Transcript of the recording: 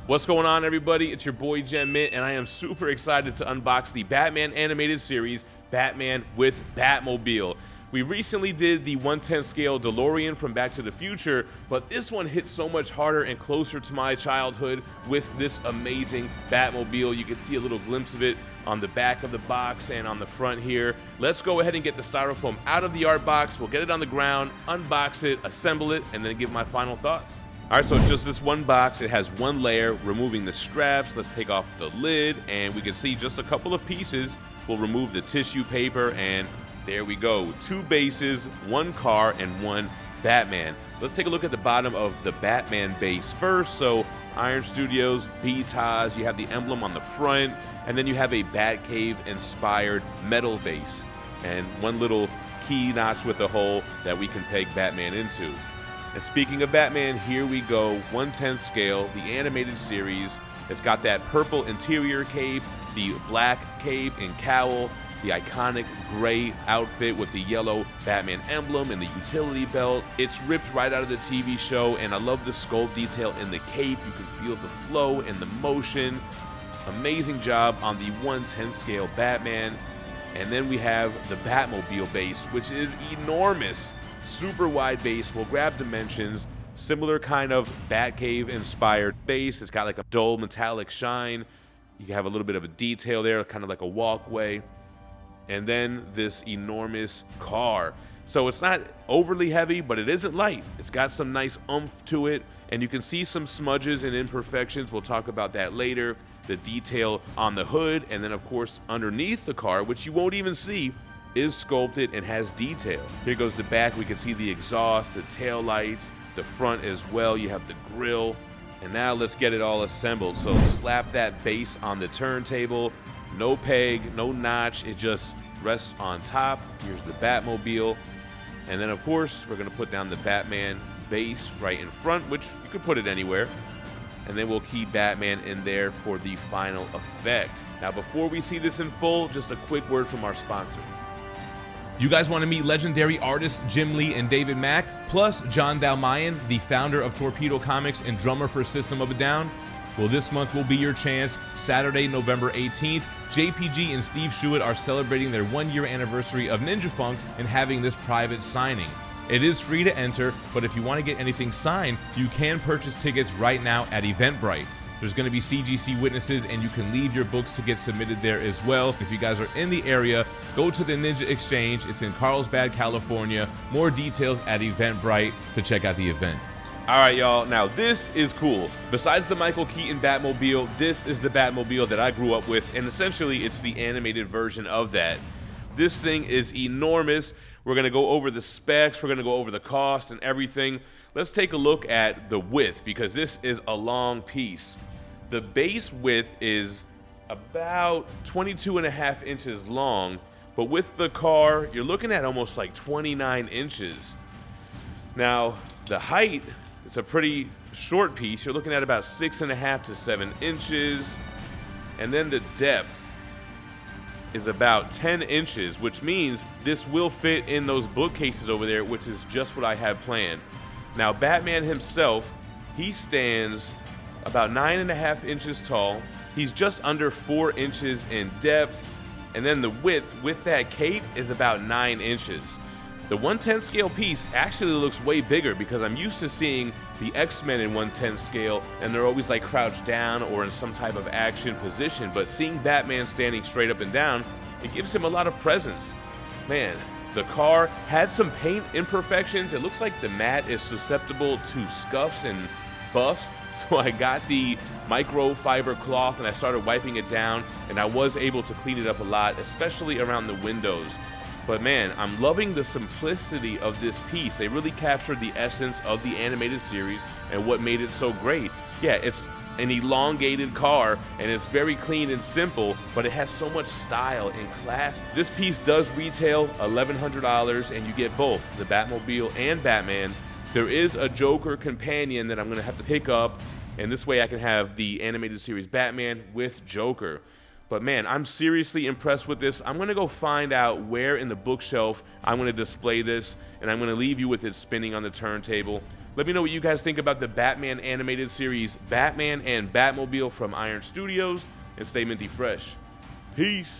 What's going on, everybody? It's your boy GemMint, and I am super excited to unbox the Batman animated series, Batman with Batmobile. We recently did the 1/10 scale DeLorean from Back to the Future, but this one hits so much harder and closer to my childhood with this amazing Batmobile. You can see a little glimpse of it on the back of the box and on the front here. Let's go ahead and get the styrofoam out of the art box. We'll get it on the ground, unbox it, assemble it, and then give my final thoughts. All right, so it's just this one box. It has one layer, removing the straps. Let's take off the lid, and we can see just a couple of pieces. We'll remove the tissue paper, and there we go. Two bases, one car, and one Batman. Let's take a look at the bottom of the Batman base first. So Iron Studios, BTAS, you have the emblem on the front, and then you have a Batcave-inspired metal base, and one little key notch with a hole that we can peg Batman into. And speaking of Batman, here we go, 1/10 scale, the animated series. It's got that purple interior cape, the black cape and cowl, the iconic gray outfit with the yellow Batman emblem and the utility belt. It's ripped right out of the TV show, and I love the sculpt detail in the cape. You can feel the flow and the motion. Amazing job on the 1/10 scale Batman. And then we have the Batmobile base, which is enormous. Super wide base. We'll grab dimensions. Similar kind of Batcave inspired base. It's got like a dull metallic shine. You have a little bit of a detail there, kind of like a walkway. And then this enormous car. So it's not overly heavy, but it isn't light. It's got some nice oomph to it, and you can see some smudges and imperfections. We'll talk about that later. The detail on the hood, and then of course underneath the car, which you won't even see, is sculpted and has detail. Here goes the back. We can see the exhaust, the tail lights, the front as well. You have the grille. And now let's get it all assembled. So slap that base on the turntable. No peg, no notch. It just rests on top. Here's the Batmobile. And then of course, we're gonna put down the Batman base right in front, which you could put it anywhere. And then we'll key Batman in there for the final effect. Now, before we see this in full, just a quick word from our sponsor. You guys want to meet legendary artists Jim Lee and David Mack, plus John Dalmayan, the founder of Torpedo Comics and drummer for System of a Down? Well, this month will be your chance. Saturday, November 18th, JPG and Steve Shuitt are celebrating their 1-year anniversary of Ninja Funk and having this private signing. It is free to enter, but if you want to get anything signed, you can purchase tickets right now at Eventbrite. There's going to be CGC witnesses, and you can leave your books to get submitted there as well. If you guys are in the area, go to the Ninja Exchange. It's in Carlsbad, California. More details at Eventbrite to check out the event. All right, y'all. Now, this is cool. Besides the Michael Keaton Batmobile, this is the Batmobile that I grew up with, and essentially it's the animated version of that. This thing is enormous. We're going to go over the specs. We're going to go over the cost and everything. Let's take a look at the width, because this is a long piece. The base width is about 22.5 inches long, but with the car, you're looking at almost like 29 inches. Now, the height, it's a pretty short piece. You're looking at about 6.5 to 7 inches. And then the depth is about 10 inches, which means this will fit in those bookcases over there, which is just what I had planned. Now, Batman himself, he stands about 9.5 inches tall. He's just under 4 inches in depth. And then the width with that cape is about 9 inches. The 1/10 scale piece actually looks way bigger, because I'm used to seeing the X-Men in 1/10 scale, and they're always like crouched down or in some type of action position. But seeing Batman standing straight up and down, it gives him a lot of presence. Man, the car had some paint imperfections. It looks like the matte is susceptible to scuffs and buffs. So I got the microfiber cloth and I started wiping it down, and I was able to clean it up a lot, especially around the windows. But man, I'm loving the simplicity of this piece. They really captured the essence of the animated series and what made it so great. Yeah, it's an elongated car, and it's very clean and simple, but it has so much style and class. This piece does retail $1,100, and you get both the Batmobile and Batman. There is a Joker companion that I'm going to have to pick up, and this way I can have the animated series Batman with Joker. But man, I'm seriously impressed with this. I'm going to go find out where in the bookshelf I'm going to display this, and I'm going to leave you with it spinning on the turntable. Let me know what you guys think about the Batman animated series Batman and Batmobile from Iron Studios, and stay minty fresh. Peace.